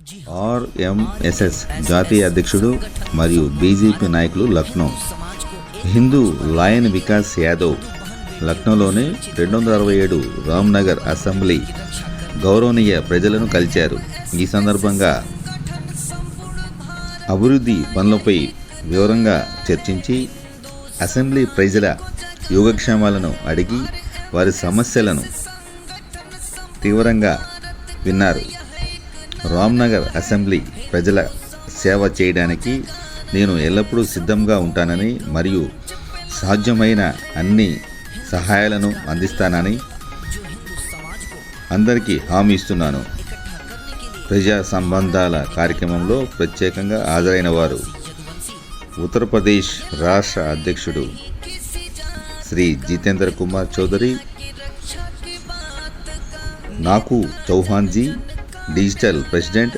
ఆర్ఎంఎస్ఎస్ జాతీయ అధ్యక్షుడు మరియు బీజేపీ నాయకులు లక్నో. హిందూ లాయన్ వికాస్ యాదవ్ లక్నోలోని 267 రామ్నగర్ అసెంబ్లీ గౌరవనీయ ప్రజలను కలిశారు. ఈ సందర్భంగా అభివృద్ధి పనులపై వివరంగా చర్చించి అసెంబ్లీ ప్రజల యోగక్షేమాలను అడిగి వారి సమస్యలను తీవ్రంగా విన్నారు. రామ్నగర్ అసెంబ్లీ ప్రజల సేవ చేయడానికి నేను ఎల్లప్పుడూ సిద్ధంగా ఉంటానని మరియు సాధ్యమైన అన్ని సహాయాలను అందిస్తానని అందరికీ హామీ ఇస్తున్నాను. ప్రజా సంబంధాల కార్యక్రమంలో ప్రత్యేకంగా హాజరైన వారు ఉత్తరప్రదేశ్ రాష్ట్ర అధ్యక్షుడు శ్రీ జితేంద్ర కుమార్ చౌదరి, నాకు చౌహాన్జీ, డిజిటల్ ప్రెసిడెంట్